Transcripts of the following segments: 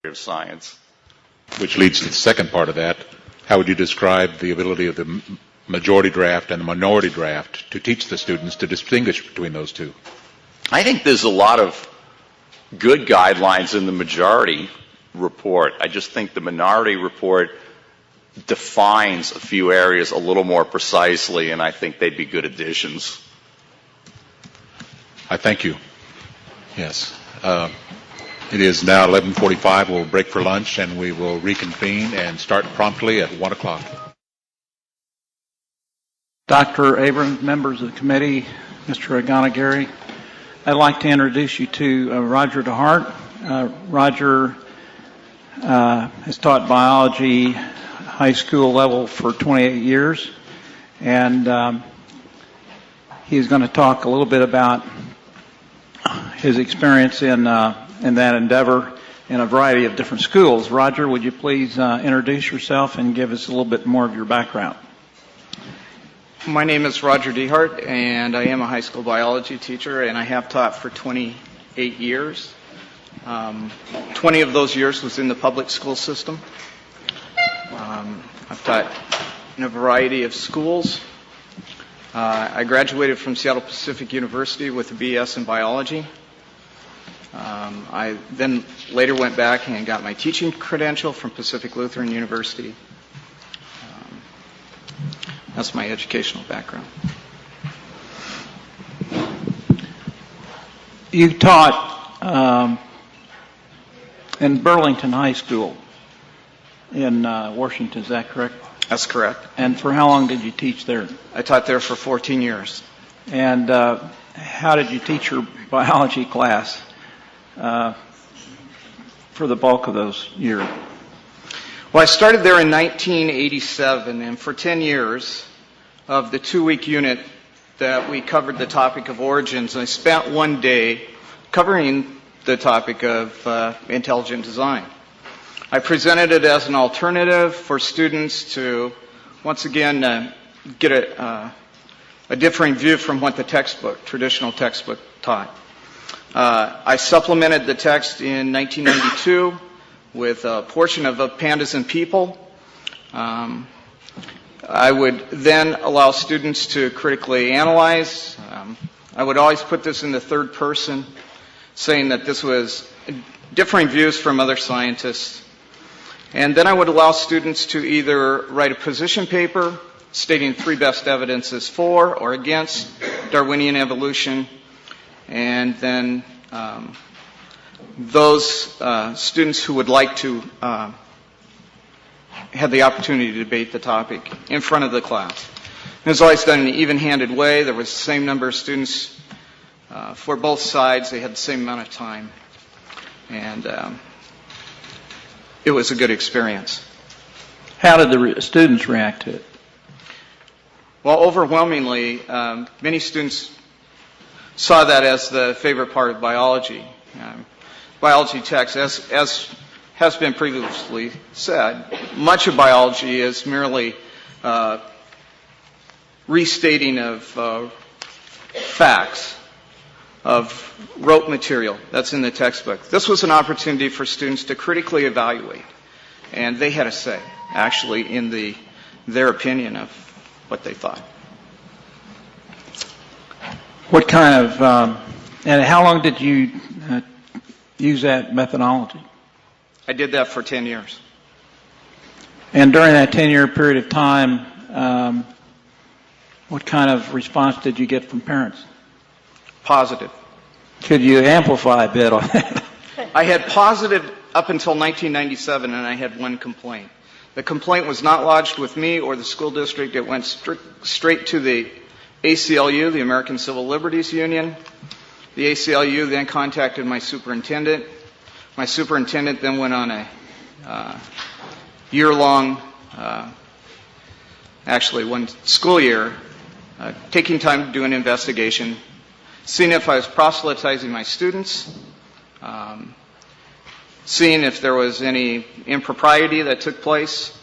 of science. Which leads to the second part of that. How would you describe the ability of the majority draft and the minority draft to teach the students to distinguish between those two? I think there's a lot of good guidelines in the majority report. I just think the minority report defines a few areas a little more precisely, and I think they'd be good additions. I thank you. Yes. It is now 11:45. We'll break for lunch, and we will reconvene and start promptly at 1 o'clock. Dr. Abrams, members of the committee, Mr. Aganagari, I'd like to introduce you to Roger DeHart. Roger has taught biology high school level for 28 years, and he's going to talk a little bit about his experience in that endeavor in a variety of different schools. Roger, would you please introduce yourself and give us a little bit more of your background? My name is Roger DeHart, and I am a high school biology teacher, and I have taught for 28 years. 20 of those years was in the public school system. I've taught in a variety of schools. I graduated from Seattle Pacific University with a BS in biology. I then later went back and got my teaching credential from Pacific Lutheran University. That's my educational background. You taught in Burlington High School in Washington, is that correct? That's correct. And for how long did you teach there? I taught there for 14 years. And how did you teach your biology class for the bulk of those years? Well, I started there in 1987, and for 10 years of the 2-week unit that we covered the topic of origins, I spent one day covering the topic of intelligent design. I presented it as an alternative for students to, once again, get a differing view from what the traditional textbook taught. I supplemented the text in 1992 with a portion of Pandas and People. I would then allow students to critically analyze. I would always put this in the third person, saying that this was differing views from other scientists. And then I would allow students to either write a position paper stating 3 best evidences for or against Darwinian evolution, and then those students who would like to have the opportunity to debate the topic in front of the class. It was always done in an even-handed way. There was the same number of students for both sides. They had the same amount of time. And it was a good experience. How did the students react to it? Well, overwhelmingly, many students saw that as the favorite part of biology. Biology text, as has been previously said, much of biology is merely restating of facts, of rote material that's in the textbook. This was an opportunity for students to critically evaluate, and they had a say, actually, in their opinion of what they thought. What kind of, and how long did you use that methodology? I did that for 10 years. And during that 10-year period of time, what kind of response did you get from parents? Positive. Could you amplify a bit on that? I had positive up until 1997, and I had one complaint. The complaint was not lodged with me or the school district. It went straight to the ACLU, the American Civil Liberties Union. The ACLU then contacted my superintendent. My superintendent then went on a year-long, actually one school year, taking time to do an investigation, seeing if I was proselytizing my students, seeing if there was any impropriety that took place.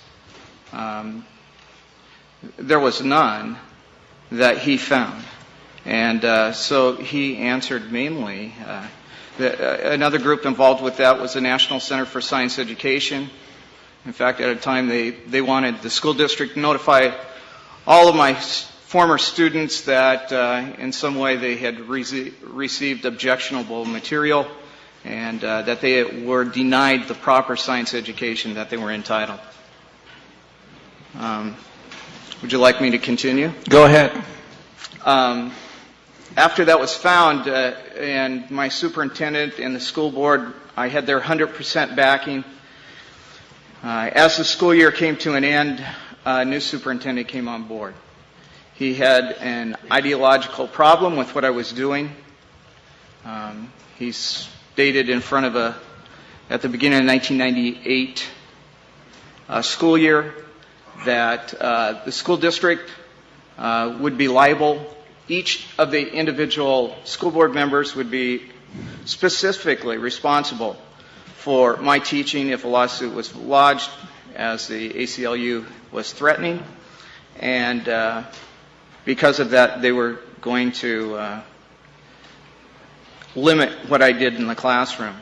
There was none that he found. And so he answered mainly Another group involved with that was the National Center for Science Education. In fact, at a time they wanted the school district to notify all of my former students that in some way they had received objectionable material and that they were denied the proper science education that they were entitled. Would you like me to continue? Go ahead. After that was found, and my superintendent and the school board, I had their 100% backing. As the school year came to an end, a new superintendent came on board. He had an ideological problem with what I was doing. He stated in front of at the beginning of 1998 school year that the school district would be liable. Each of the individual school board members would be specifically responsible for my teaching if a lawsuit was lodged, as the ACLU was threatening. And because of that, they were going to limit what I did in the classroom.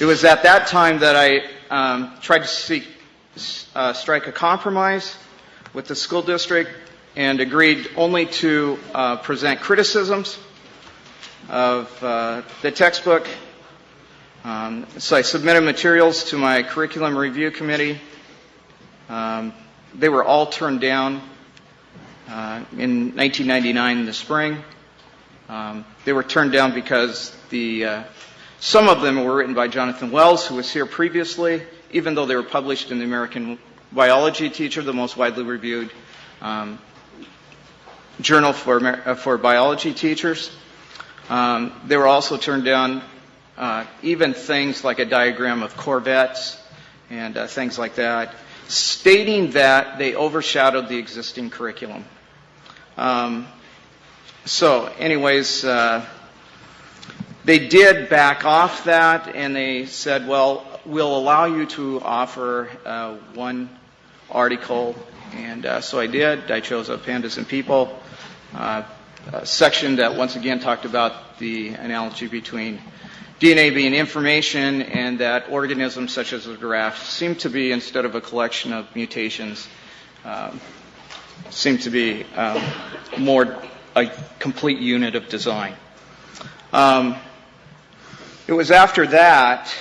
It was at that time that I tried to strike a compromise with the school district and agreed only to present criticisms of the textbook. So I submitted materials to my curriculum review committee. They were all turned down in 1999 in the spring. They were turned down because some of them were written by Jonathan Wells, who was here previously, even though they were published in the American Biology Teacher, the most widely reviewed journal for biology teachers. They were also turned down even things like a diagram of corvettes and things like that, stating that they overshadowed the existing curriculum. So anyways, they did back off that, and they said, well, we'll allow you to offer one article. And so I did. I chose Pandas and People, a section that once again talked about the analogy between DNA being information and that organisms such as a giraffe seem to be, instead of a collection of mutations, seem to be more a complete unit of design. It was after that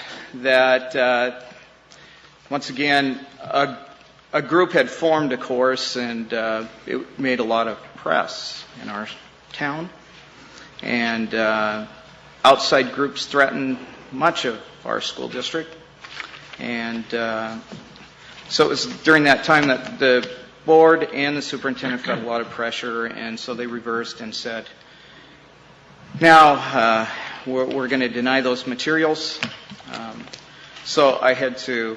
once again a group had formed a course, and it made a lot of press in our town, and outside groups threatened much of our school district. And so it was during that time that the board and the superintendent felt a lot of pressure, and so they reversed and said, now we're going to deny those materials. So I had to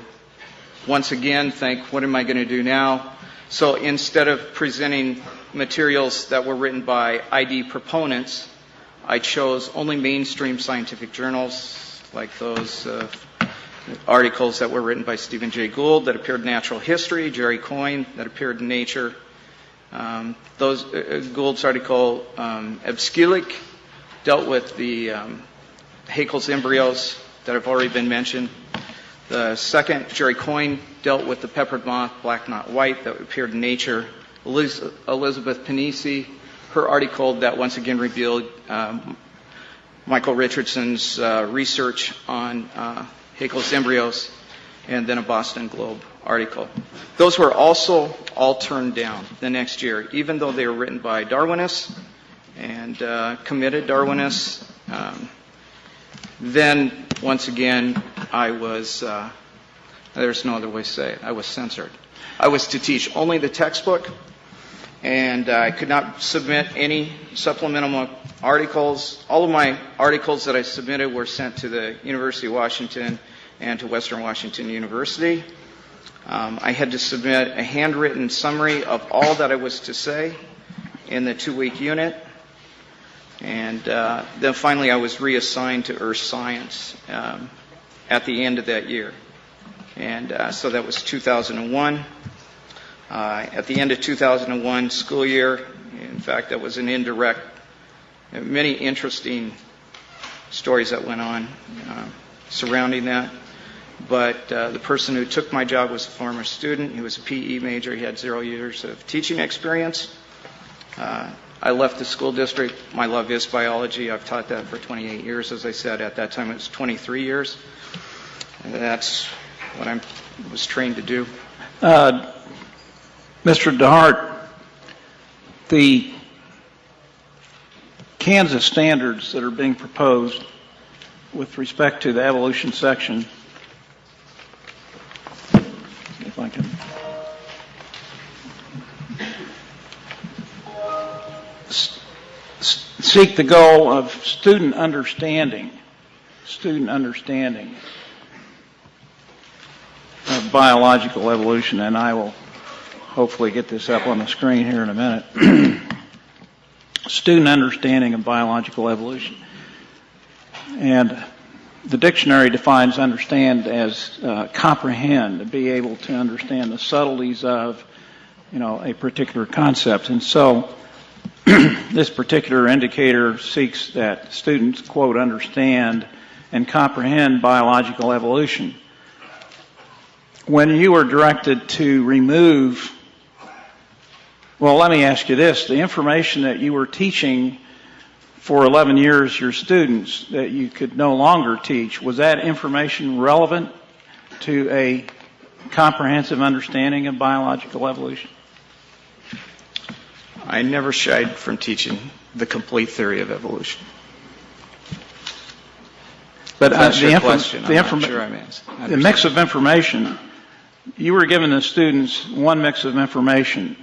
once again think, what am I going to do now? So instead of presenting materials that were written by ID proponents, I chose only mainstream scientific journals, like those articles that were written by Stephen Jay Gould that appeared in Natural History, Jerry Coyne that appeared in Nature. Gould's article, Absculic, dealt with the Haeckel's embryos that have already been mentioned. The second, Jerry Coyne, dealt with the peppered moth, black knot white, that appeared in Nature. Elizabeth Panisi, her article that once again revealed Michael Richardson's research on Haeckel's embryos, and then a Boston Globe article. Those were also all turned down the next year, even though they were written by Darwinists and committed Darwinists. Then, once again, I was, there's no other way to say it, I was censored. I was to teach only the textbook, and I could not submit any supplemental articles. All of my articles that I submitted were sent to the University of Washington and to Western Washington University. I had to submit a handwritten summary of all that I was to say in the 2-week unit. And then finally I was reassigned to Earth Science at the end of that year. And so that was 2001. At the end of 2001 school year, in fact, that was an indirect, many interesting stories that went on surrounding that. But the person who took my job was a former student. He was a PE major. He had 0 years of teaching experience. I left the school district. My love is biology. I've taught that for 28 years. As I said, at that time it was 23 years. And that's what I was trained to do. Mr. DeHart, the Kansas standards that are being proposed with respect to the evolution section, if I can, seek the goal of student understanding of biological evolution, and I will hopefully get this up on the screen here in a minute. Student understanding of biological evolution. And the dictionary defines understand as comprehend, to be able to understand the subtleties of, a particular concept. And so this particular indicator seeks that students, quote, understand and comprehend biological evolution. When you were directed to remove, well, let me ask you this, the information that you were teaching for 11 years, your students, that you could no longer teach, was that information relevant to a comprehensive understanding of biological evolution? I never shied from teaching the complete theory of evolution. But that's your question. I'm not sure I'm answering. The mix of information, you were giving the students one mix of information,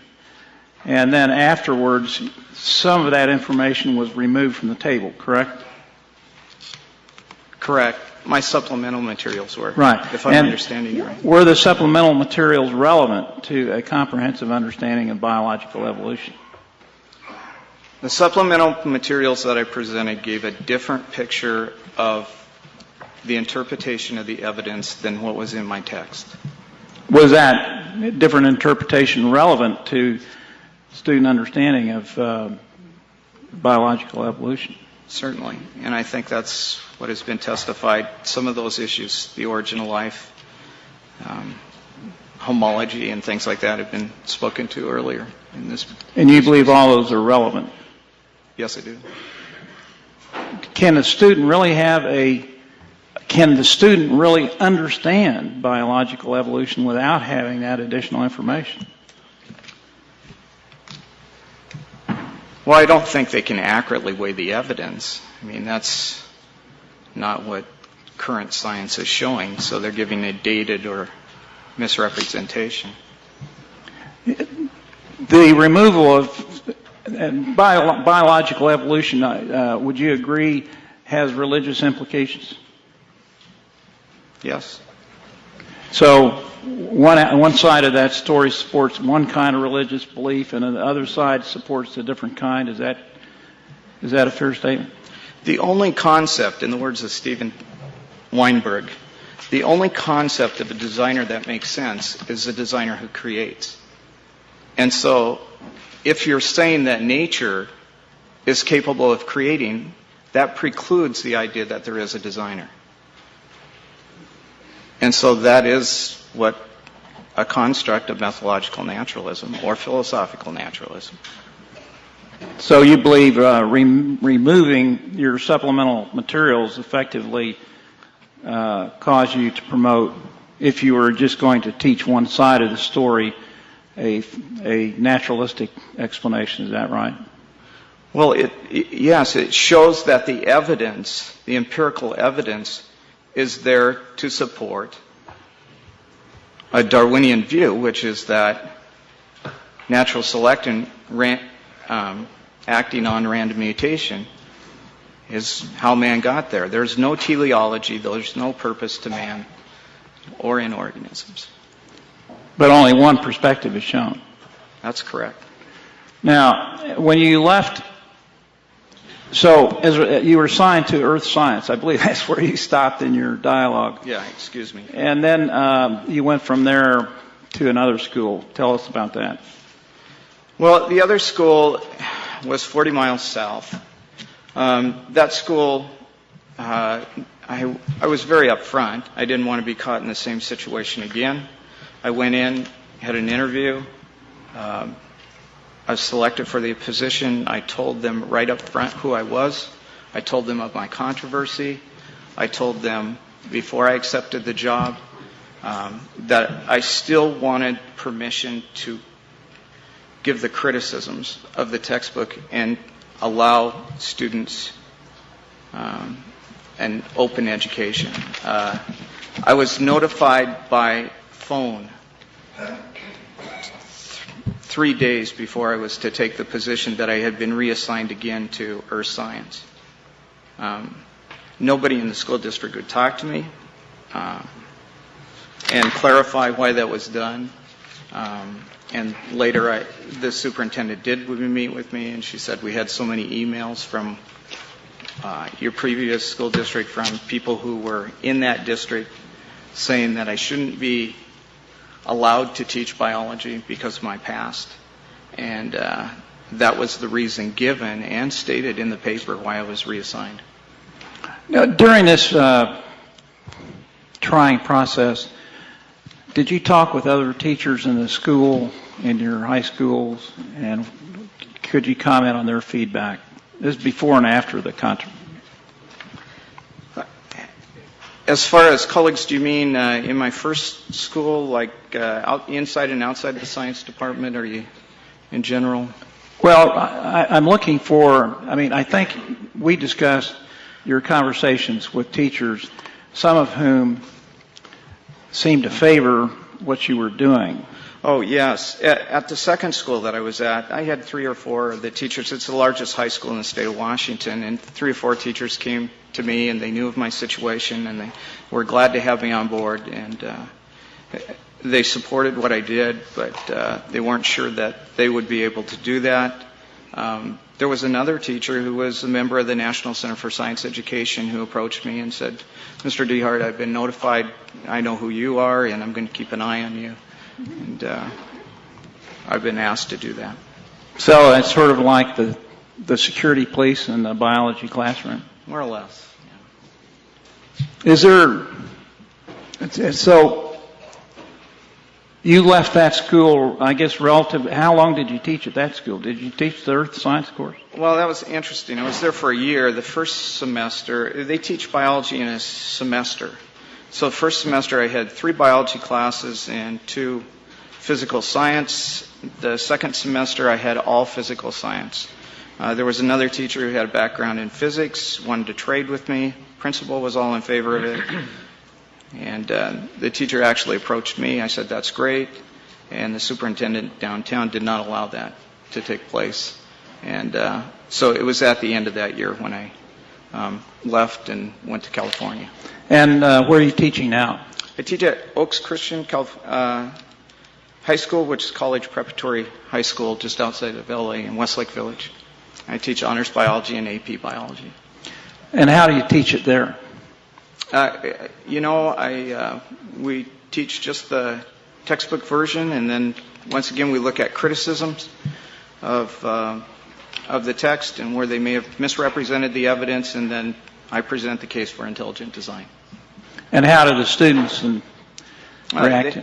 and then afterwards, some of that information was removed from the table, correct? Correct. My supplemental materials were. Right. If I'm understanding you right. Were the supplemental materials relevant to a comprehensive understanding of biological evolution? The supplemental materials that I presented gave a different picture of the interpretation of the evidence than what was in my text. Was that different interpretation relevant to student understanding of biological evolution? Certainly. And I think that's what has been testified. Some of those issues, the origin of life, homology and things like that have been spoken to earlier in this. And you believe all those are relevant? Yes, I do. Can the student really understand biological evolution without having that additional information? Well, I don't think they can accurately weigh the evidence. I mean, that's not what current science is showing, so they're giving a dated or misrepresentation. The removal of biological evolution, would you agree, has religious implications? Yes. So one side of that story supports one kind of religious belief, and the other side supports a different kind. Is that a fair statement? The only concept, in the words of Steven Weinberg, the only concept of a designer that makes sense is the designer who creates. And so, if you're saying that nature is capable of creating, that precludes the idea that there is a designer. And so that is what a construct of methodological naturalism or philosophical naturalism. So you believe removing your supplemental materials effectively caused you to promote, if you were just going to teach one side of the story, a naturalistic explanation. Is that right? Well, yes, it shows that the evidence, the empirical evidence, is there to support a Darwinian view, which is that natural selection acting on random mutation is how man got there. There's no teleology, there's no purpose to man or in organisms. But only one perspective is shown. That's correct. Now, when you left, so as you were assigned to earth science, I believe that's where you stopped in your dialogue. Yeah, excuse me. And then you went from there to another school. Tell us about that. Well, the other school was 40 miles south. That school I was very upfront. I didn't want to be caught in the same situation again. I went in, had an interview. I was selected for the position. I told them right up front who I was. I told them of my controversy. I told them before I accepted the job that I still wanted permission to give the criticisms of the textbook and allow students an open education. I was notified by phone 3 days before I was to take the position that I had been reassigned again to earth science. Nobody in the school district would talk to me and clarify why that was done. And later, the superintendent did meet with me, and she said we had so many emails from your previous school district, from people who were in that district, saying that I shouldn't be allowed to teach biology because of my past. And that was the reason given and stated in the paper why I was reassigned. Now, during this trying process, did you talk with other teachers in the school, in your high schools, and could you comment on their feedback? This is before and after the controversy. As far as colleagues, do you mean in my first school, like inside and outside the science department, or are you in general? Well, I'm looking for, I think we discussed your conversations with teachers, some of whom seemed to favor what you were doing. Oh, yes. At the second school that I was at, I had 3 or 4 of the teachers. It's the largest high school in the state of Washington, and 3 or 4 teachers came to me, and they knew of my situation, and they were glad to have me on board, and they supported what I did, but they weren't sure that they would be able to do that. There was another teacher who was a member of the National Center for Science Education who approached me and said, Mr. Dehart, I've been notified, I know who you are, and I'm going to keep an eye on you. And I've been asked to do that. So it's sort of like the security police in the biology classroom? More or less. Yeah. Is there, so you left that school, I guess, how long did you teach at that school? Did you teach the earth science course? Well, that was interesting. I was there for a year. The first semester, they teach biology in a semester. So the first semester I had 3 biology classes and 2 physical science. The second semester I had all physical science. There was another teacher who had a background in physics, wanted to trade with me. Principal was all in favor of it. And the teacher actually approached me. I said, that's great. And the superintendent downtown did not allow that to take place. And so it was at the end of that year when I left and went to California. And where are you teaching now? I teach at Oaks Christian High School, which is college preparatory high school just outside of LA in Westlake Village. I teach honors biology and AP biology. And how do you teach it there? We teach just the textbook version, and then once again we look at criticisms of the text and where they may have misrepresented the evidence, and then I present the case for intelligent design. And how do the students react?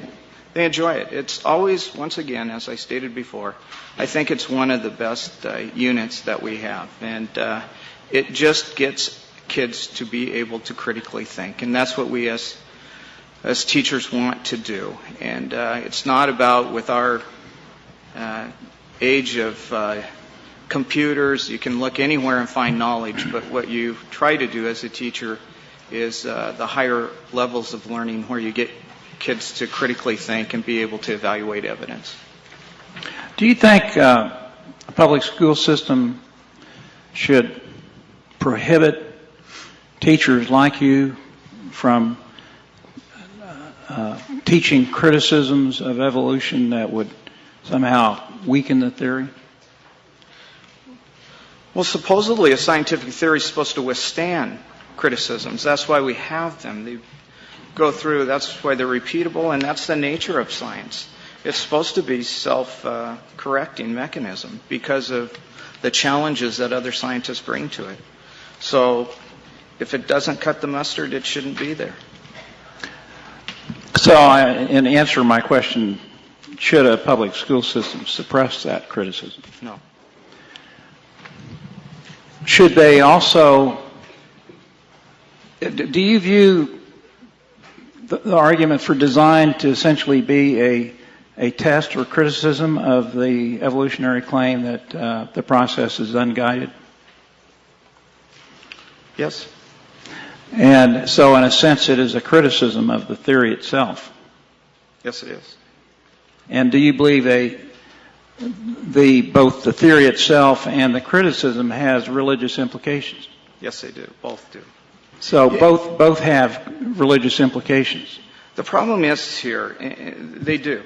They enjoy it. It's always, once again, as I stated before, I think it's one of the best units that we have, and it just gets kids to be able to critically think, and that's what we as teachers want to do. And it's not about, with our age of computers, you can look anywhere and find knowledge, but what you try to do as a teacher is the higher levels of learning where you get kids to critically think and be able to evaluate evidence. Do you think a public school system should prohibit teachers like you from teaching criticisms of evolution that would somehow weaken the theory? Well, supposedly a scientific theory is supposed to withstand criticisms. That's why we have them. They go through, that's why they're repeatable, and that's the nature of science. It's supposed to be self-correcting mechanism because of the challenges that other scientists bring to it. So If it doesn't cut the mustard, it shouldn't be there. So, in answer to my question, should a public school system suppress that criticism? No. Should they also, do you view the argument for design to essentially be a test or criticism of the evolutionary claim that the process is unguided? Yes. And so, in a sense, it is a criticism of the theory itself. Yes, it is. And do you believe both the theory itself and the criticism has religious implications? Yes, they do. Both do. So both have religious implications. The problem is here, they do.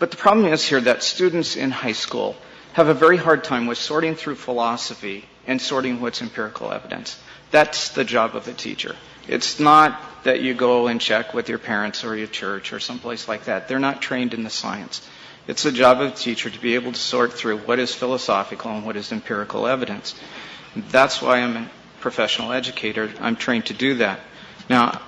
But the problem is here that students in high school have a very hard time with sorting through philosophy and sorting what's empirical evidence. That's the job of a teacher. It's not that you go and check with your parents or your church or someplace like that. They're not trained in the science. It's the job of a teacher to be able to sort through what is philosophical and what is empirical evidence. That's why I'm a professional educator. I'm trained to do that. Now,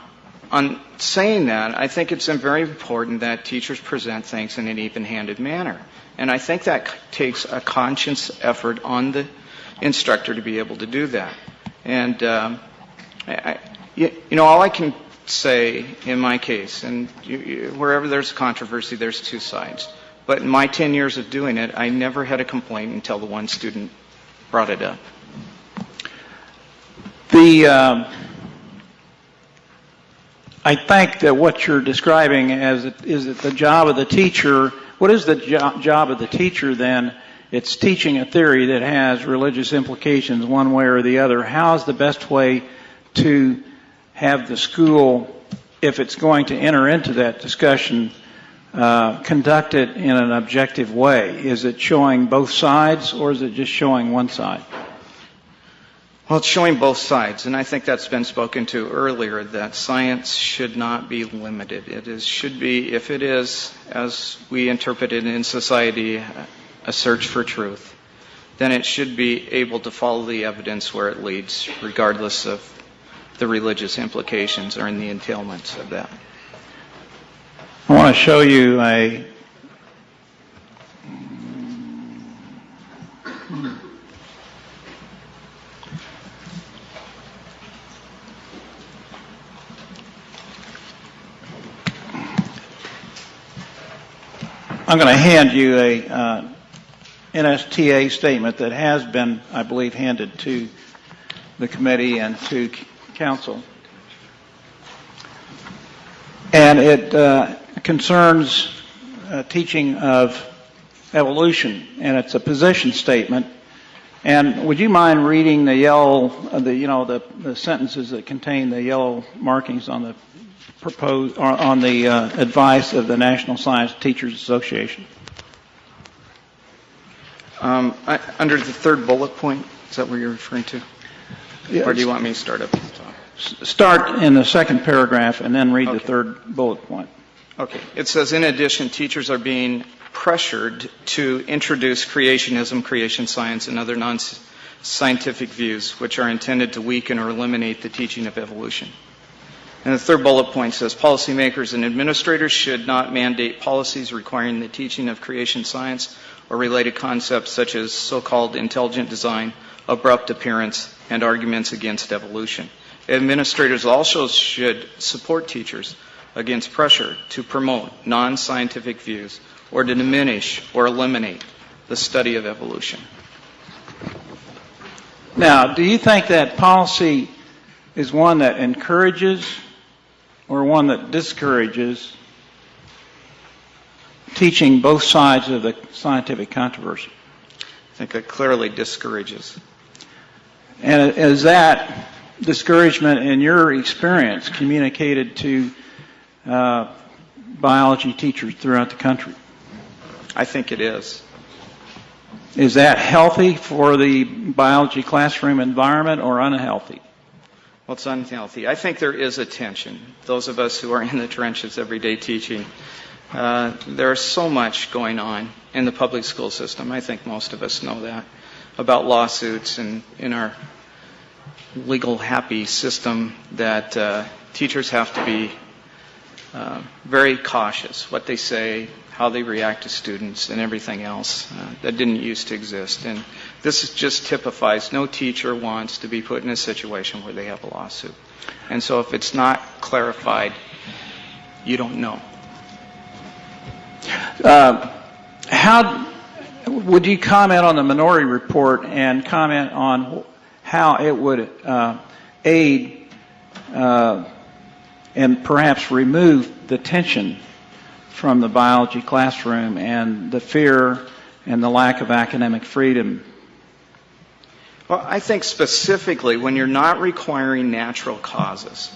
on saying that, I think it's very important that teachers present things in an even-handed manner. And I think that takes a conscious effort on the instructor to be able to do that. And, all I can say in my case, and wherever there's controversy, there's two sides. But in my 10 years of doing it, I never had a complaint until the one student brought it up. I think that what you're describing is it the job of the teacher. What is the job of the teacher then? It's teaching a theory that has religious implications one way or the other. How is the best way to have the school, if it's going to enter into that discussion, conduct it in an objective way? Is it showing both sides, or is it just showing one side? Well, it's showing both sides, and I think that's been spoken to earlier, that science should not be limited. Should be, if it is, as we interpret it in society, a search for truth, then it should be able to follow the evidence where it leads, regardless of the religious implications or in the entailments of that. I want to show you I'm going to hand you a NSTA statement that has been, I believe, handed to the committee and to council. And it concerns teaching of evolution, and it's a position statement. And would you mind reading the yellow, the sentences that contain the yellow markings on the proposed, or on the advice of the National Science Teachers Association? Under the third bullet point, is that what you're referring to? Yes. Or do you want me to start up at the top? Start in the second paragraph and then read the third bullet point. Okay. It says, in addition, teachers are being pressured to introduce creationism, creation science, and other non-scientific views which are intended to weaken or eliminate the teaching of evolution. And the third bullet point says, policymakers and administrators should not mandate policies requiring the teaching of creation science or related concepts such as so-called intelligent design, abrupt appearance, and arguments against evolution. Administrators also should support teachers against pressure to promote non-scientific views or to diminish or eliminate the study of evolution. Now, do you think that policy is one that encourages or one that discourages teaching both sides of the scientific controversy? I think it clearly discourages. And is that discouragement, in your experience, communicated to biology teachers throughout the country? I think it is. Is that healthy for the biology classroom environment or unhealthy? Well, it's unhealthy. I think there is a tension. Those of us who are in the trenches every day teaching, there's so much going on in the public school system. I think most of us know that, about lawsuits and in our legal happy system that teachers have to be very cautious what they say, how they react to students, and everything else. That didn't used to exist. And this just typifies no teacher wants to be put in a situation where they have a lawsuit. And so if it's not clarified, you don't know. How would you comment on the minority report and comment on how it would aid and perhaps remove the tension from the biology classroom and the fear and the lack of academic freedom? Well, I think specifically when you're not requiring natural causes,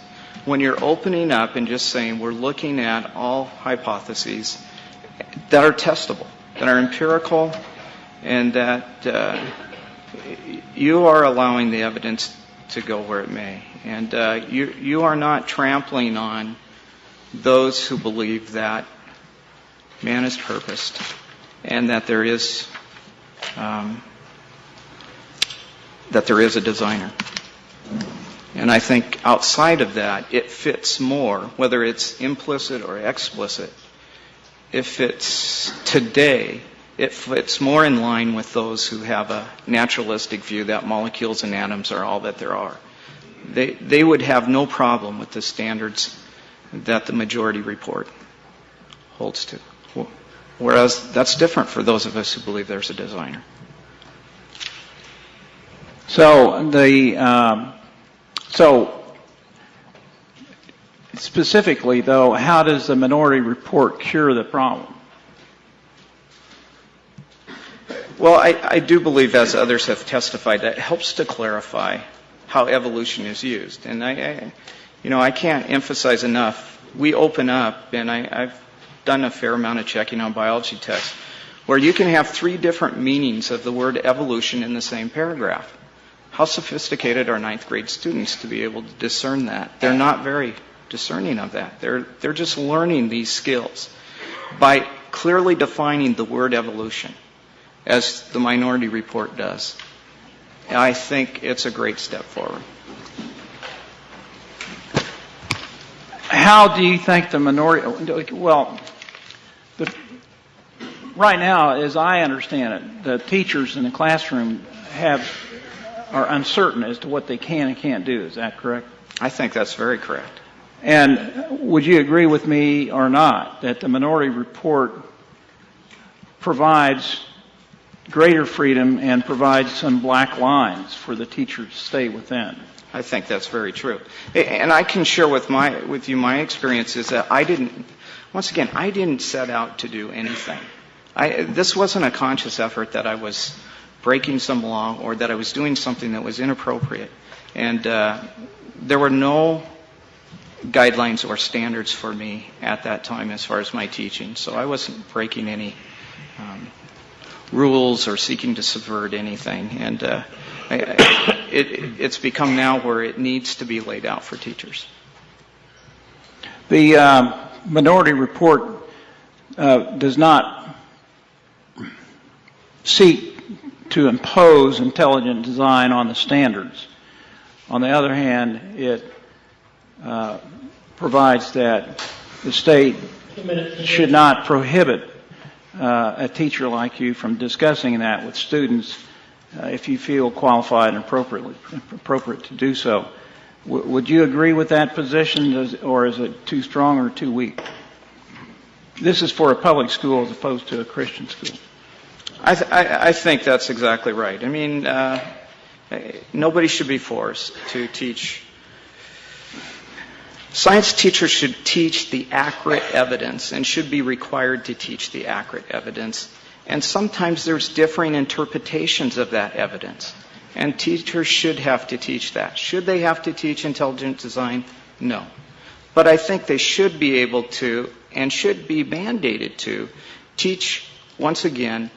when you're opening up and just saying we're looking at all hypotheses that are testable, that are empirical, and that you are allowing the evidence to go where it may. And you are not trampling on those who believe that man is purposed and that there is a designer. And I think outside of that, it fits more, whether it's implicit or explicit, it fits today, it fits more in line with those who have a naturalistic view that molecules and atoms are all that there are. They would have no problem with the standards that the majority report holds to. Whereas that's different for those of us who believe there's a designer. So specifically, though, how does the minority report cure the problem? Well, I do believe, as others have testified, that it helps to clarify how evolution is used. And I can't emphasize enough. We open up, and I've done a fair amount of checking on biology texts, where you can have 3 different meanings of the word evolution in the same paragraph. How sophisticated are 9th grade students to be able to discern that? They're not very discerning of that. They're just learning these skills. By clearly defining the word evolution, as the minority report does, I think it's a great step forward. How do you think the minority, right now, as I understand it, the teachers in the classroom are uncertain as to what they can and can't do. Is that correct? I think that's very correct. And would you agree with me or not that the minority report provides greater freedom and provides some black lines for the teacher to stay within? I think that's very true. And I can share with you my experiences that I didn't set out to do anything. This wasn't a conscious effort that I was breaking some law or that I was doing something that was inappropriate. And there were no guidelines or standards for me at that time as far as my teaching. So I wasn't breaking any rules or seeking to subvert anything. And it's become now where it needs to be laid out for teachers. The minority report does not seek to impose intelligent design on the standards. On the other hand, it provides that the state should not prohibit a teacher like you from discussing that with students if you feel qualified and appropriate to do so. Would you agree with that position, or is it too strong or too weak? This is for a public school as opposed to a Christian school. I think that's exactly right. I mean, nobody should be forced to teach. Science teachers should teach the accurate evidence and should be required to teach the accurate evidence. And sometimes there's differing interpretations of that evidence. And teachers should have to teach that. Should they have to teach intelligent design? No. But I think they should be able to and should be mandated to teach, once again,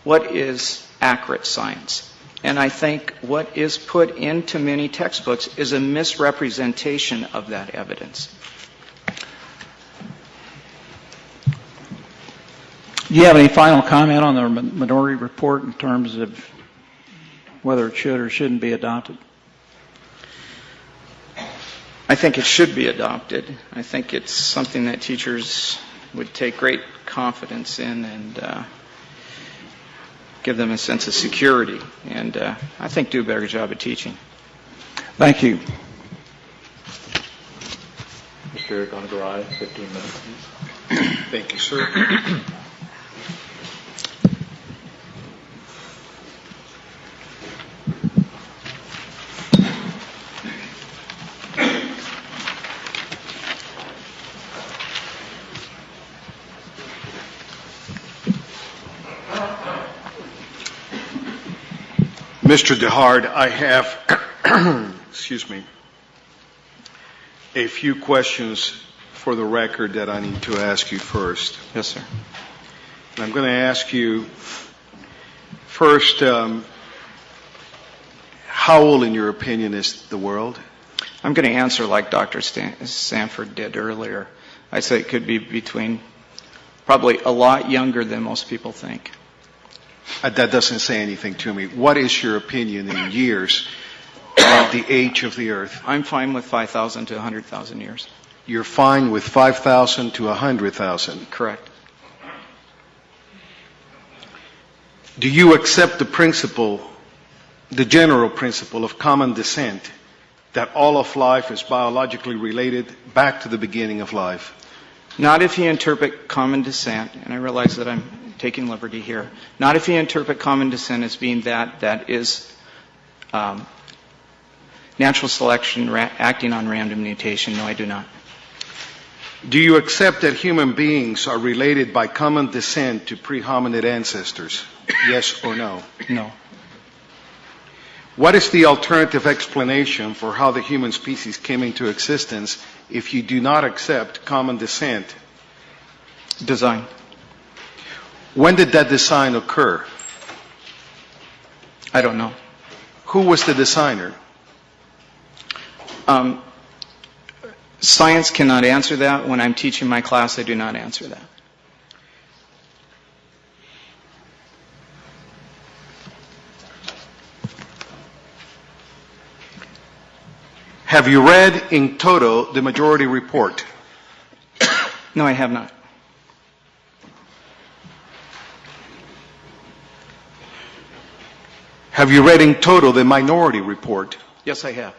what is accurate science. And I think what is put into many textbooks is a misrepresentation of that evidence. Do you have any final comment on the minority report in terms of whether it should or shouldn't be adopted? I think it should be adopted. I think it's something that teachers would take great confidence in and give them a sense of security, and I think do a better job of teaching. Thank you. Mr. Gonagaray, 15 minutes, please. Thank you, sir. Mr. DeHart, I have, excuse me, a few questions for the record that I need to ask you first. Yes, sir. And I'm going to ask you first, how old, in your opinion, is the world? I'm going to answer like Dr. Sanford did earlier. I say it could be between probably a lot younger than most people think. That doesn't say anything to me. What is your opinion in years about the age of the Earth? I'm fine with 5,000 to 100,000 years. You're fine with 5,000 to 100,000. Correct. Do you accept the principle, the general principle of common descent, that all of life is biologically related back to the beginning of life? Not if you interpret common descent, and I realize that I'm taking liberty here, not if you interpret common descent as being that is natural selection acting on random mutation. No, I do not. Do you accept that human beings are related by common descent to pre-hominid ancestors? Yes or no? No. What is the alternative explanation for how the human species came into existence if you do not accept common descent? Design. When did that design occur? I don't know. Who was the designer? Science cannot answer that. When I'm teaching my class, I do not answer that. Have you read in toto the Majority Report? No, I have not. Have you read in toto the Minority Report? Yes, I have.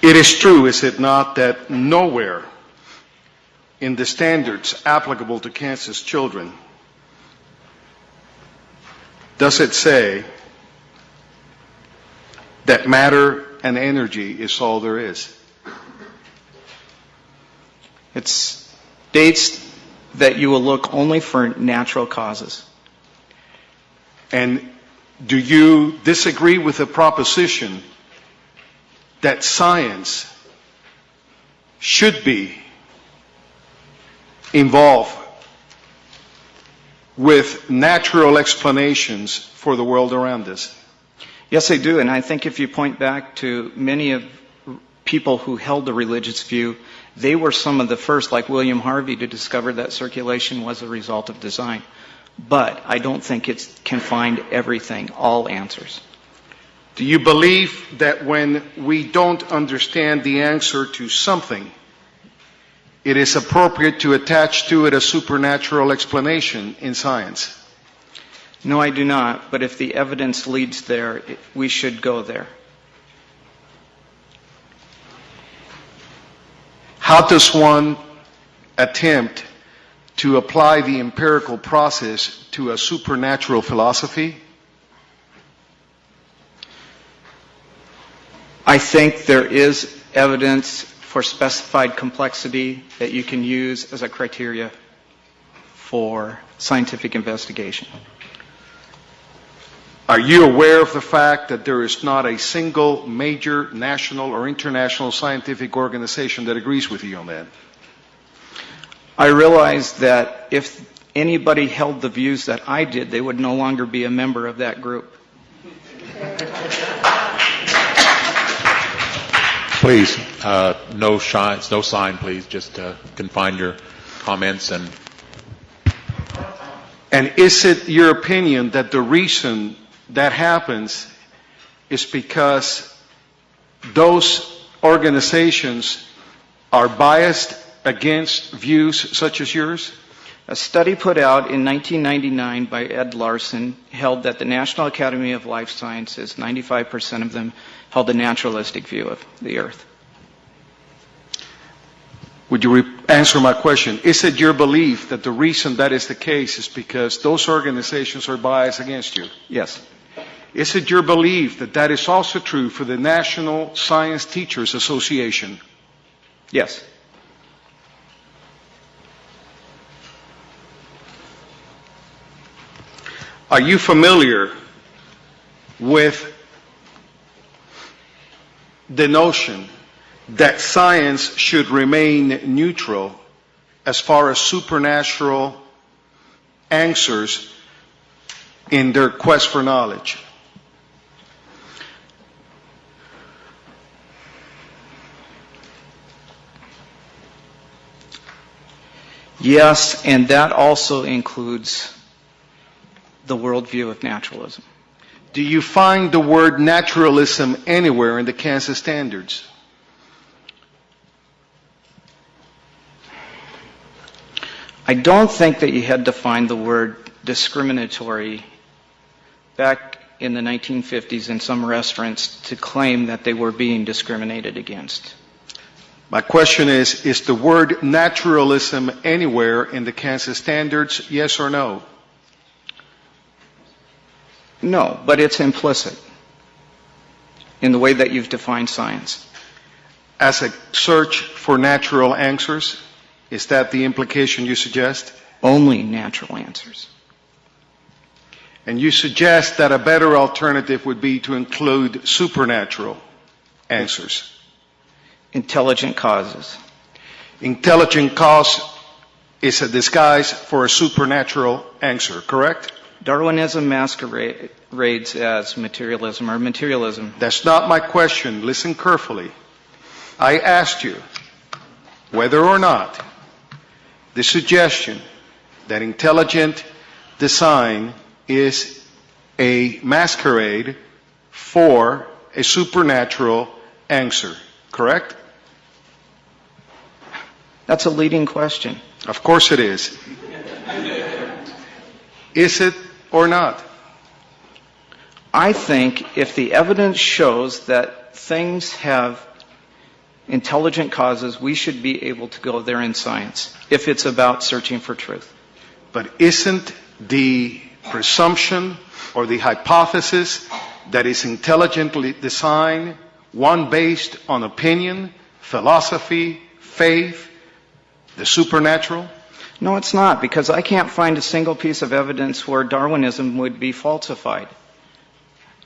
It is true, is it not, that nowhere in the standards applicable to Kansas children does it say that matter and energy is all there is? It states that you will look only for natural causes. And do you disagree with the proposition that science should be involved with natural explanations for the world around us? Yes, I do. And I think if you point back to many of people who held the religious view, they were some of the first, like William Harvey, to discover that circulation was a result of design. But I don't think it can find everything, all answers. Do you believe that when we don't understand the answer to something, it is appropriate to attach to it a supernatural explanation in science? No, I do not. But if the evidence leads there, we should go there. How does one attempt to apply the empirical process to a supernatural philosophy? I think there is evidence for specified complexity that you can use as a criteria for scientific investigation. Are you aware of the fact that there is not a single major national or international scientific organization that agrees with you on that? I realize that if anybody held the views that I did, they would no longer be a member of that group. Please, no sign, please. Just confine your comments and And is it your opinion that the reason that happens is because those organizations are biased against views such as yours? A study put out in 1999 by Ed Larson held that the National Academy of Life Sciences, 95% of them, held a naturalistic view of the Earth. Would you answer my question? Is it your belief that the reason that is the case is because those organizations are biased against you? Yes. Is it your belief that that is also true for the National Science Teachers Association? Yes. Are you familiar with the notion that science should remain neutral as far as supernatural answers in their quest for knowledge? Yes, and that also includes the worldview of naturalism. Do you find the word naturalism anywhere in the Kansas Standards? I don't think that you had defined the word discriminatory back in the 1950s in some restaurants to claim that they were being discriminated against. My question is the word naturalism anywhere in the Kansas Standards, yes or no? No, but it's implicit in the way that you've defined science. As a search for natural answers, is that the implication you suggest? Only natural answers. And you suggest that a better alternative would be to include supernatural answers. Intelligent causes. Intelligent cause is a disguise for a supernatural answer, correct? Darwinism masquerades as materialism or materialism. That's not my question. Listen carefully. I asked you whether or not the suggestion that intelligent design is a masquerade for a supernatural answer, correct? That's a leading question. Of course it is. Is it or not? I think if the evidence shows that things have intelligent causes, we should be able to go there in science, if it's about searching for truth. But isn't the presumption or the hypothesis that is intelligently designed one based on opinion, philosophy, faith, the supernatural? No, it's not, because I can't find a single piece of evidence where Darwinism would be falsified.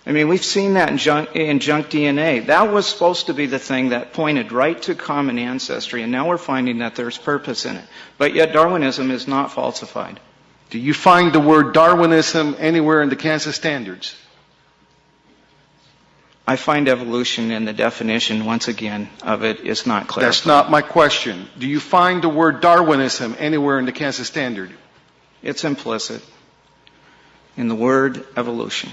I mean, we've seen that in junk DNA. That was supposed to be the thing that pointed right to common ancestry, and now we're finding that there's purpose in it. But yet Darwinism is not falsified. Do you find the word Darwinism anywhere in the Kansas Standards? I find evolution in the definition, once again, of it is not clear. That's not my question. Do you find the word Darwinism anywhere in the Kansas Standard? It's implicit in the word evolution.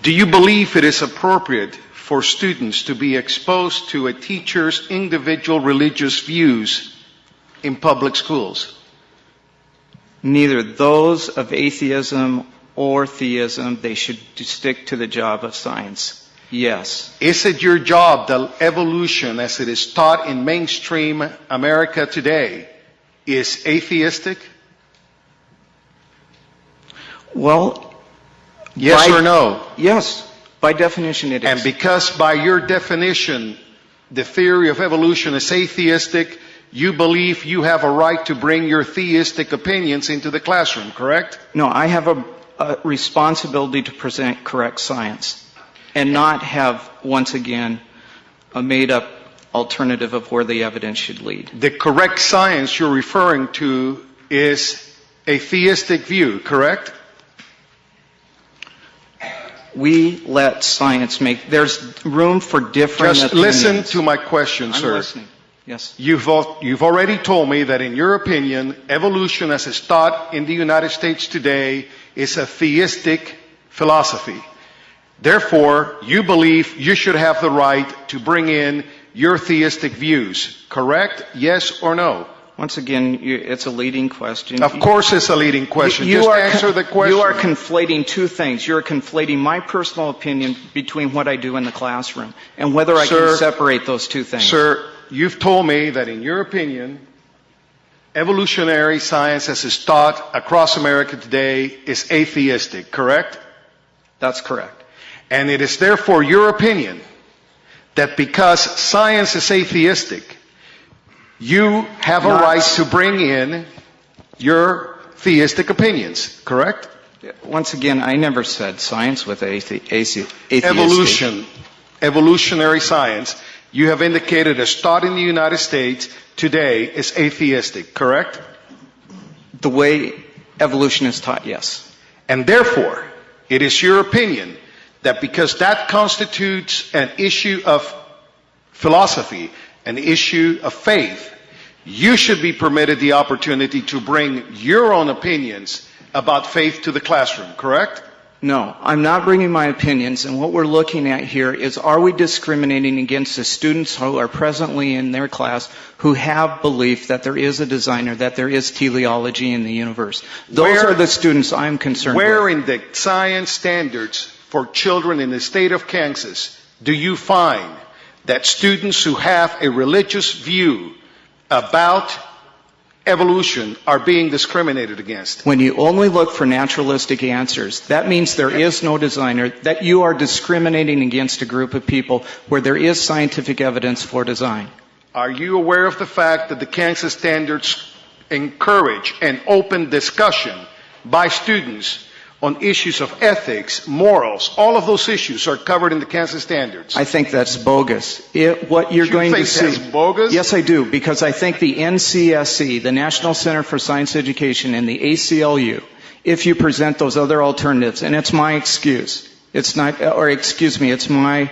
Do you believe it is appropriate for students to be exposed to a teacher's individual religious views in public schools? Neither those of atheism or theism. They should stick to the job of science. Yes. Is it your job that evolution, as it is taught in mainstream America today, is atheistic? Well, yes or no? Yes. By definition it is. And because by your definition, the theory of evolution is atheistic, you believe you have a right to bring your theistic opinions into the classroom, correct? No, I have a responsibility to present correct science and not have, once again, a made-up alternative of where the evidence should lead. The correct science you're referring to is a theistic view, correct? We let science make, there's room for different Just opinions. listen to my question, I'm sir. listening. Yes. You've already told me that in your opinion, evolution as it's taught in the United States today is a theistic philosophy. Therefore, you believe you should have the right to bring in your theistic views, correct? Yes or no? Once again, it's a leading question. Of course it's a leading question. Just answer the question. You are conflating two things. You're conflating my personal opinion between what I do in the classroom and whether I can separate those two things. Sir, you've told me that in your opinion, evolutionary science as is taught across America today is atheistic, correct? That's correct. And it is therefore your opinion that because science is atheistic, you have a right to bring in your theistic opinions, correct? Once again, I never said science with atheistic. Evolutionary science, you have indicated as taught in the United States today is atheistic, correct? The way evolution is taught, yes. And therefore, it is your opinion that because that constitutes an issue of philosophy, an issue of faith, you should be permitted the opportunity to bring your own opinions about faith to the classroom, correct? No, I'm not bringing my opinions, and what we're looking at here is, are we discriminating against the students who are presently in their class who have belief that there is a designer, that there is teleology in the universe? Those are the students I'm concerned with. Where in the science standards for children in the state of Kansas do you find that students who have a religious view about evolution are being discriminated against? When you only look for naturalistic answers, that means there is no designer, that you are discriminating against a group of people where there is scientific evidence for design. Are you aware of the fact that the Kansas standards encourage an open discussion by students on issues of ethics, morals? All of those issues are covered in the Kansas standards. I think that's bogus. What you're going to see. You think that's bogus? Yes, I do, because I think the NCSE, the National Center for Science Education, and the ACLU, if you present those other alternatives, and it's my excuse, it's my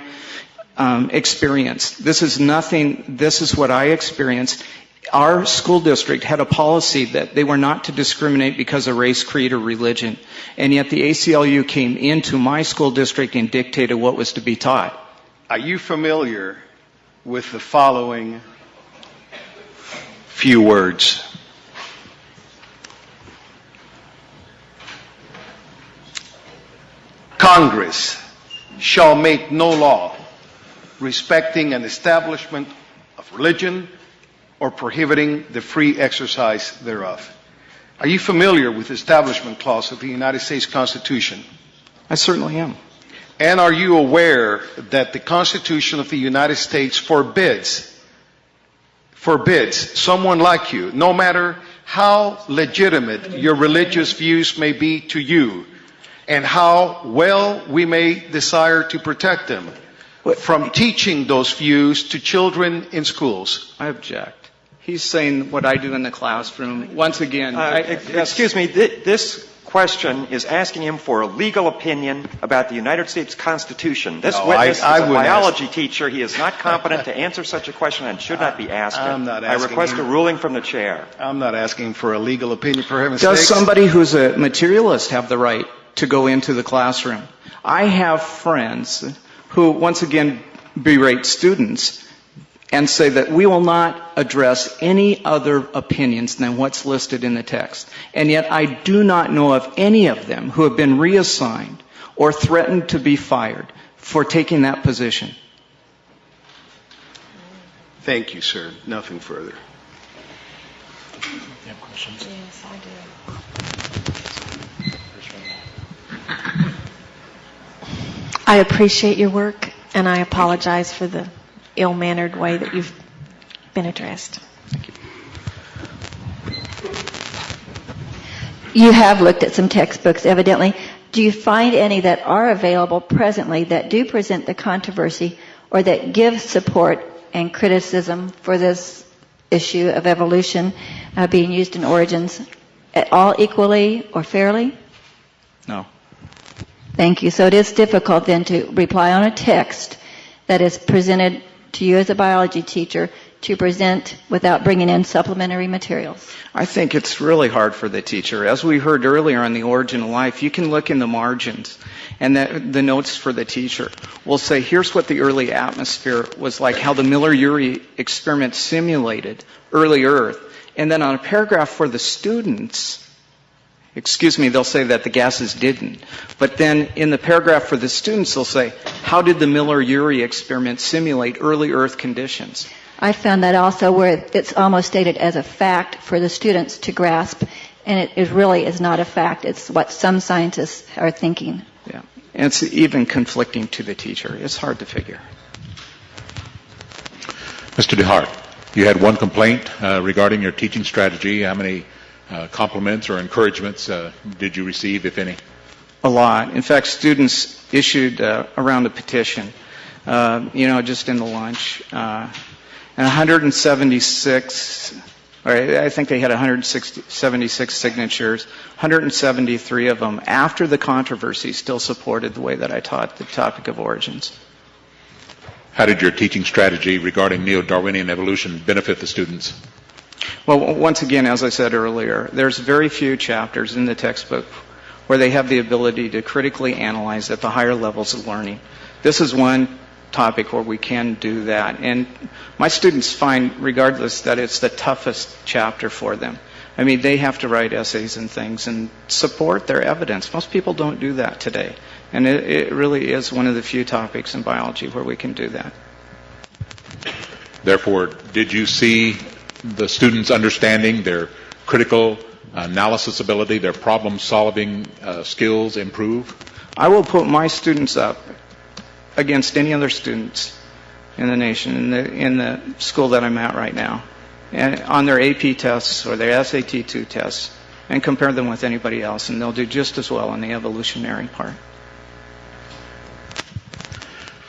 experience. This is nothing, this is what I experienced. Our school district had a policy that they were not to discriminate because of race, creed, or religion. And yet the ACLU came into my school district and dictated what was to be taught. Are you familiar with the following few words? Congress shall make no law respecting an establishment of religion or prohibiting the free exercise thereof. Are you familiar with the Establishment Clause of the United States Constitution? I certainly am. And are you aware that the Constitution of the United States forbids someone like you, no matter how legitimate your religious views may be to you, and how well we may desire to protect them, from teaching those views to children in schools? I object. He's saying what I do in the classroom. Once again, excuse me, this question is asking him for a legal opinion about the United States Constitution. This witness is a biology teacher. He is not competent to answer such a question and should not be asked it. I request a ruling from the chair. I'm not asking for a legal opinion, for heaven's sake. Does somebody who's a materialist have the right to go into the classroom? I have friends who, once again, berate students and say that we will not address any other opinions than what's listed in the text. And yet I do not know of any of them who have been reassigned or threatened to be fired for taking that position. Thank you, sir. Nothing further. You have questions? Yes, I do. I appreciate your work, and I apologize for the ill-mannered way that you've been addressed. Thank you. You have looked at some textbooks, evidently. Do you find any that are available presently that do present the controversy or that give support and criticism for this issue of evolution being used in Origins at all equally or fairly? No. Thank you. So it is difficult then to reply on a text that is presented to you as a biology teacher to present without bringing in supplementary materials. I think it's really hard for the teacher. As we heard earlier on the origin of life, you can look in the margins, and the notes for the teacher will say, here's what the early atmosphere was like, how the Miller-Urey experiment simulated early Earth. And then on a paragraph for the students, they'll say that the gases didn't. But then in the paragraph for the students, they'll say, how did the Miller-Urey experiment simulate early Earth conditions? I found that also where it's almost stated as a fact for the students to grasp, and it really is not a fact. It's what some scientists are thinking. Yeah, and it's even conflicting to the teacher. It's hard to figure. Mr. DeHart, you had one complaint regarding your teaching strategy. How many compliments or encouragements did you receive, if any? A lot. In fact, students issued around a petition, just in the lunch. And 176, I think they had 176 signatures, 173 of them after the controversy still supported the way that I taught the topic of origins. How did your teaching strategy regarding neo-Darwinian evolution benefit the students? Well, once again, as I said earlier, there's very few chapters in the textbook where they have the ability to critically analyze at the higher levels of learning. This is one topic where we can do that. And my students find, regardless, that it's the toughest chapter for them. I mean, they have to write essays and things and support their evidence. Most people don't do that today. And it really is one of the few topics in biology where we can do that. Therefore, did you see the students' understanding, their critical analysis ability, their problem-solving skills improve? I will put my students up against any other students in the nation, in the school that I'm at right now, and on their AP tests or their SAT-2 tests, and compare them with anybody else, and they'll do just as well on the evolutionary part.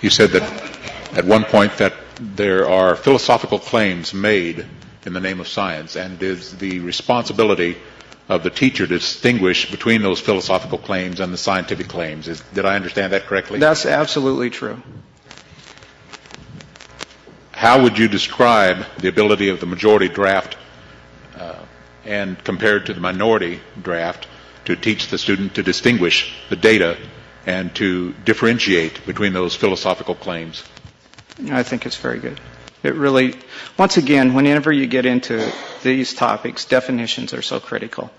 You said that at one point that there are philosophical claims made in the name of science, and it is the responsibility of the teacher to distinguish between those philosophical claims and the scientific claims. Did I understand that correctly? That's absolutely true. How would you describe the ability of the majority draft and compared to the minority draft to teach the student to distinguish the data and to differentiate between those philosophical claims? I think it's very good. It really, once again, whenever you get into these topics, definitions are so critical.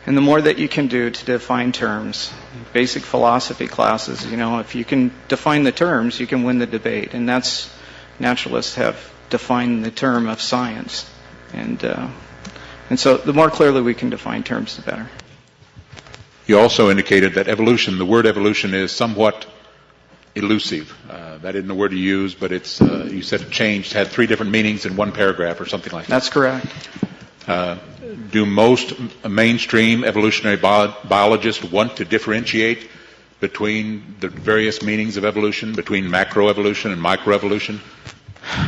And the more that you can do to define terms, basic philosophy classes, if you can define the terms, you can win the debate. And that's, naturalists have defined the term of science. And so the more clearly we can define terms, the better. You also indicated that evolution, the word evolution is somewhat elusive. That isn't the word you used, but it's, you said it changed, had 3 different meanings in one paragraph or something like that. That's correct. Do most mainstream evolutionary biologists want to differentiate between the various meanings of evolution, between macroevolution and microevolution?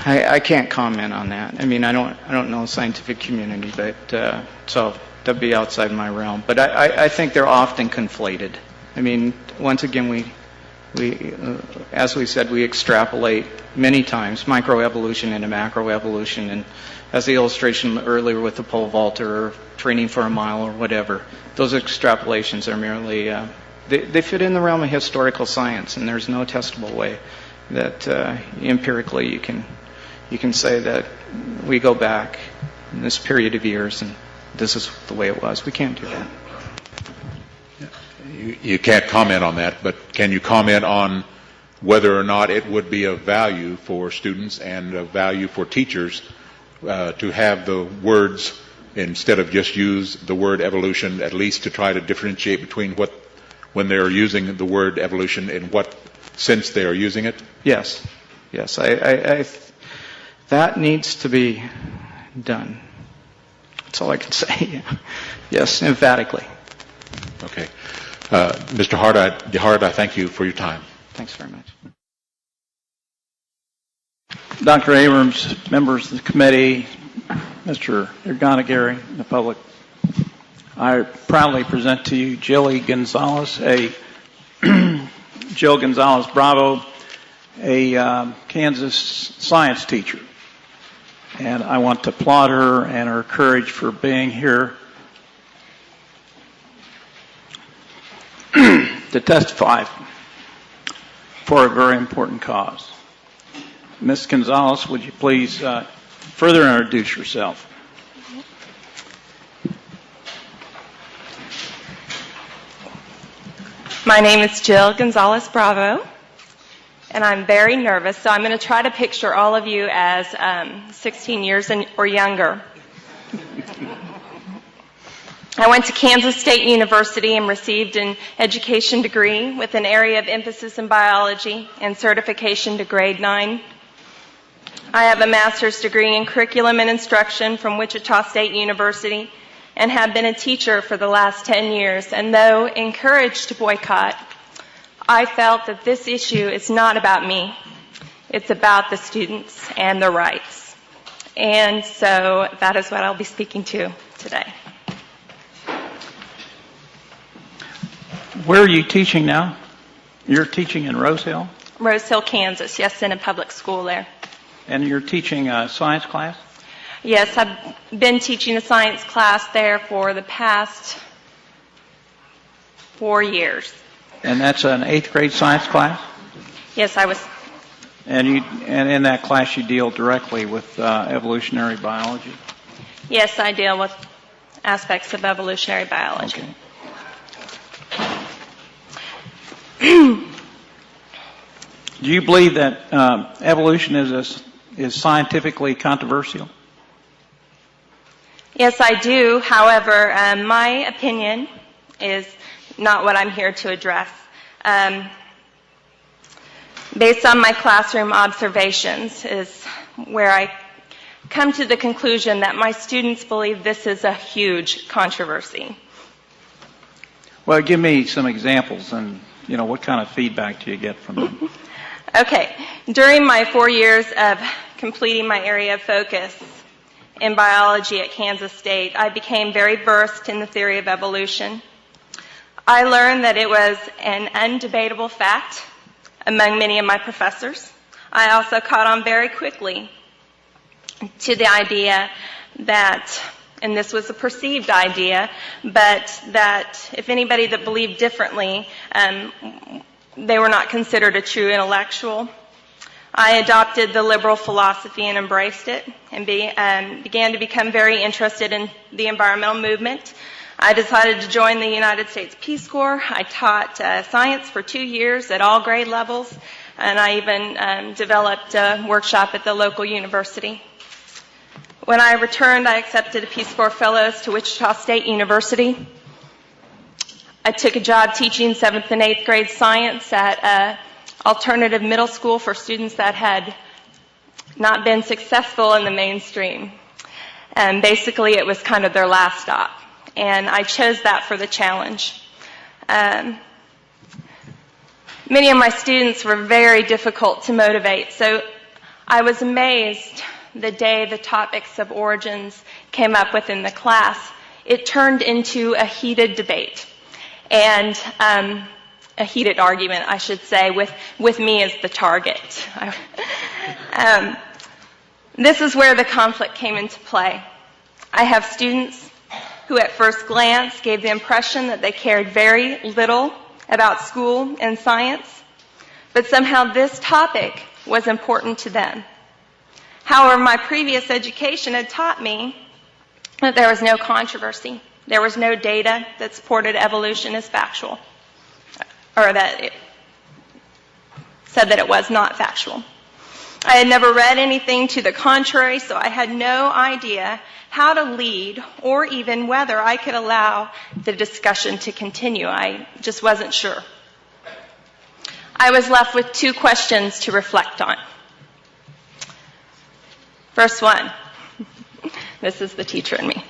I can't comment on that. I mean, I don't know the scientific community, but so that'd be outside my realm. But I think they're often conflated. I mean, once again, we as we said, we extrapolate many times microevolution into macroevolution, and as the illustration earlier with the pole vaulter or training for a mile or whatever, those extrapolations are merely, they fit in the realm of historical science, and there's no testable way that empirically you can say that we go back in this period of years and this is the way it was. We can't do that. You can't comment on that, but can you comment on whether or not it would be of value for students and of value for teachers to have the words, instead of just use the word evolution, at least to try to differentiate between when they're using the word evolution, in what sense they are using it? Yes. That needs to be done. That's all I can say. Yes, emphatically. Okay. Mr. DeHart, I thank you for your time. Thanks very much. Dr. Abrams, members of the committee, Mr. Ergonagary, and the public, I proudly present to you Jilly Gonzalez, a Jill Gonzalez Bravo, a Kansas science teacher. And I want to applaud her and her courage for being here to testify for a very important cause. Ms. Gonzalez, would you please further introduce yourself? My name is Jill Gonzalez Bravo, and I'm very nervous, so I'm going to try to picture all of you as 16 years or younger. I went to Kansas State University and received an education degree with an area of emphasis in biology and certification to grade 9. I have a master's degree in curriculum and instruction from Wichita State University and have been a teacher for the last 10 years. And though encouraged to boycott, I felt that this issue is not about me. It's about the students and their rights. And so that is what I'll be speaking to today. Where are you teaching now? You're teaching in Rose Hill? Rose Hill, Kansas. Yes, in a public school there. And you're teaching a science class? Yes, I've been teaching a science class there for the past 4 years. And that's an 8th grade science class? Yes, I was. And in that class you deal directly with evolutionary biology? Yes, I deal with aspects of evolutionary biology. Okay. Do you believe that evolution is scientifically controversial? Yes, I do. However, my opinion is not what I'm here to address. Based on my classroom observations is where I come to the conclusion that my students believe this is a huge controversy. Well, give me some examples and, what kind of feedback do you get from them? Okay. During my 4 years of completing my area of focus in biology at Kansas State, I became very versed in the theory of evolution. I learned that it was an undebatable fact among many of my professors. I also caught on very quickly to the idea that, and this was a perceived idea, but that if anybody that believed differently, they were not considered a true intellectual. I adopted the liberal philosophy and embraced it and began to become very interested in the environmental movement. I decided to join the United States Peace Corps. I taught science for 2 years at all grade levels, and I even developed a workshop at the local university. When I returned, I accepted a Peace Corps Fellows to Wichita State University. I took a job teaching 7th and 8th grade science at an alternative middle school for students that had not been successful in the mainstream. And basically, it was kind of their last stop. And I chose that for the challenge. Many of my students were very difficult to motivate, so I was amazed the day the topics of origins came up within the class. It turned into a heated debate and a heated argument, I should say, with me as the target. This is where the conflict came into play. I have students who at first glance gave the impression that they cared very little about school and science, but somehow this topic was important to them. However, my previous education had taught me that there was no controversy. There was no data that supported evolution as factual, or that it said that it was not factual. I had never read anything to the contrary, so I had no idea how to lead or even whether I could allow the discussion to continue. I just wasn't sure. I was left with 2 questions to reflect on. First one, this is the teacher in me.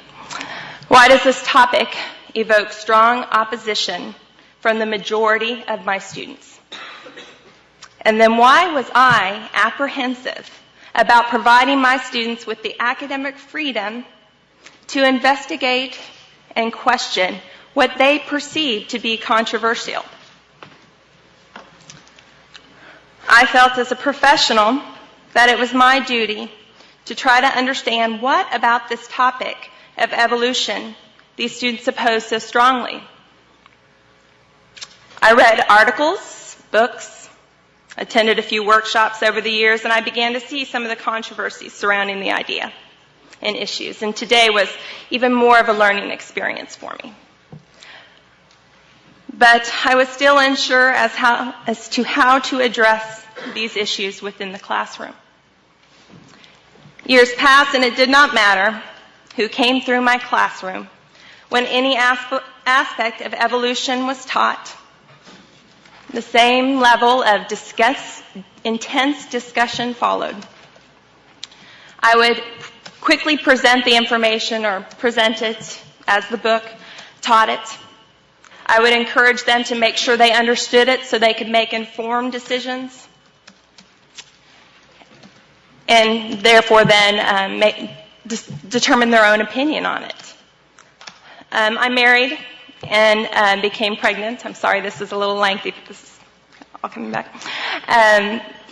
Why does this topic evoke strong opposition from the majority of my students? And then why was I apprehensive about providing my students with the academic freedom to investigate and question what they perceive to be controversial? I felt as a professional that it was my duty to try to understand what about this topic of evolution these students oppose so strongly. I read articles, books, attended a few workshops over the years, and I began to see some of the controversies surrounding the idea and issues. And today was even more of a learning experience for me. But I was still unsure as to how to address these issues within the classroom. Years passed, and it did not matter who came through my classroom when any aspect of evolution was taught. The same level of intense discussion followed. I would quickly present the information or present it as the book taught it. I would encourage them to make sure they understood it so they could make informed decisions, and therefore then determine their own opinion on it. I married and became pregnant. I'm sorry, this is a little lengthy, but this is all coming back.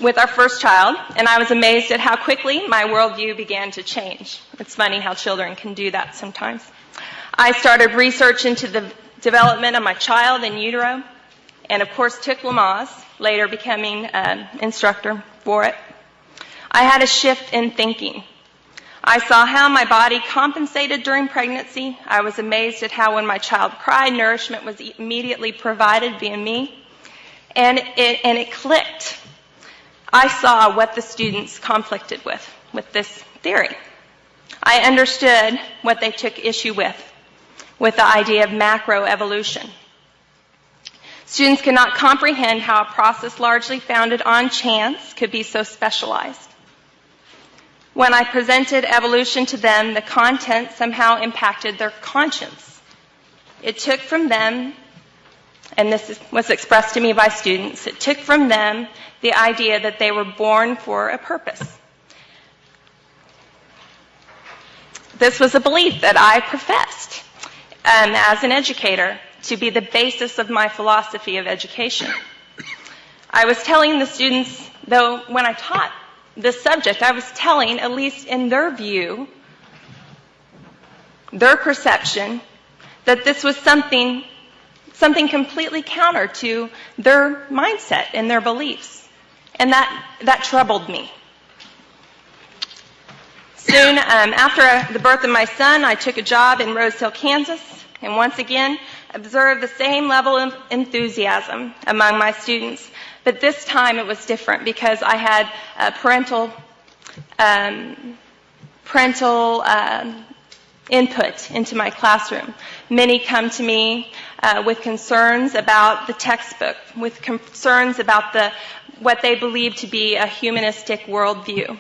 With our first child, and I was amazed at how quickly my worldview began to change. It's funny how children can do that sometimes. I started research into the development of my child in utero, and of course took Lamaze, later becoming an instructor for it. I had a shift in thinking. I saw how my body compensated during pregnancy. I was amazed at how when my child cried, nourishment was immediately provided via me. And it clicked. I saw what the students conflicted with this theory. I understood what they took issue with the idea of macroevolution. Students could not comprehend how a process largely founded on chance could be so specialized. When I presented evolution to them, the content somehow impacted their conscience. It took from them, and this was expressed to me by students, it took from them the idea that they were born for a purpose. This was a belief that I professed as an educator to be the basis of my philosophy of education. I was telling the students, though, when I taught this subject, I was telling, at least in their view, their perception, that this was something completely counter to their mindset and their beliefs. And that troubled me. Soon after the birth of my son, I took a job in Rose Hill, Kansas, and once again observed the same level of enthusiasm among my students. But this time it was different because I had parental input into my classroom. Many come to me with concerns about the textbook, with concerns about what they believe to be a humanistic worldview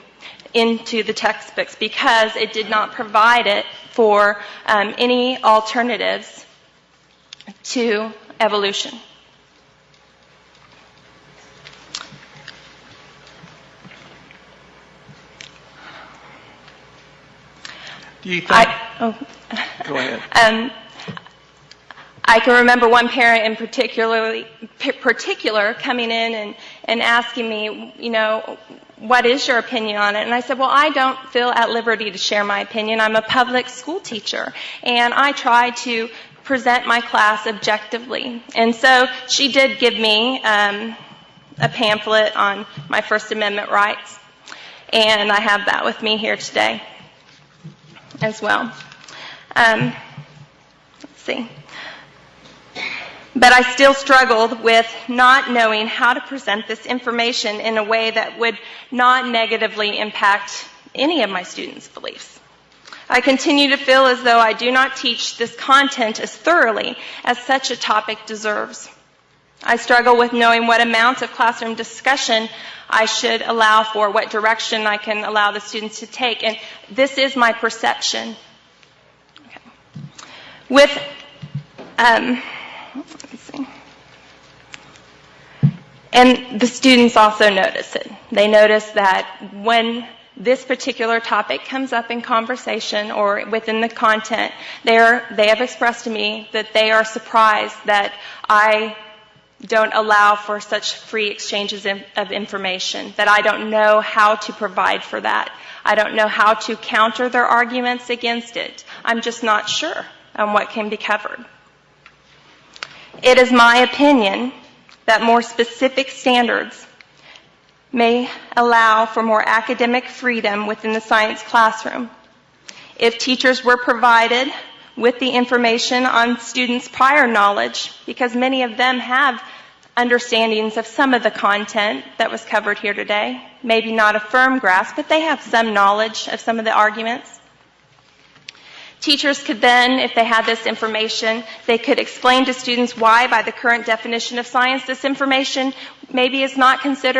into the textbooks because it did not provide it for any alternatives to evolution. Do you think? Go ahead. I can remember one parent in particular coming in and asking me, what is your opinion on it? And I said, well, I don't feel at liberty to share my opinion. I'm a public school teacher, and I try to present my class objectively. And so she did give me a pamphlet on my First Amendment rights, and I have that with me here today as well. Let's see. But I still struggled with not knowing how to present this information in a way that would not negatively impact any of my students' beliefs. I continue to feel as though I do not teach this content as thoroughly as such a topic deserves. I struggle with knowing what amount of classroom discussion I should allow for, what direction I can allow the students to take, and this is my perception. Okay. Let's see. And the students also notice it. They notice that when this particular topic comes up in conversation or within the content, they have expressed to me that they are surprised that I don't allow for such free exchanges of information, that I don't know how to provide for that. I don't know how to counter their arguments against it. I'm just not sure on what can be covered. It is my opinion that more specific standards may allow for more academic freedom within the science classroom. If teachers were provided with the information on students' prior knowledge, because many of them have understandings of some of the content that was covered here today, maybe not a firm grasp, but they have some knowledge of some of the arguments. Teachers could then, if they had this information, they could explain to students why, by the current definition of science, this information maybe is not considered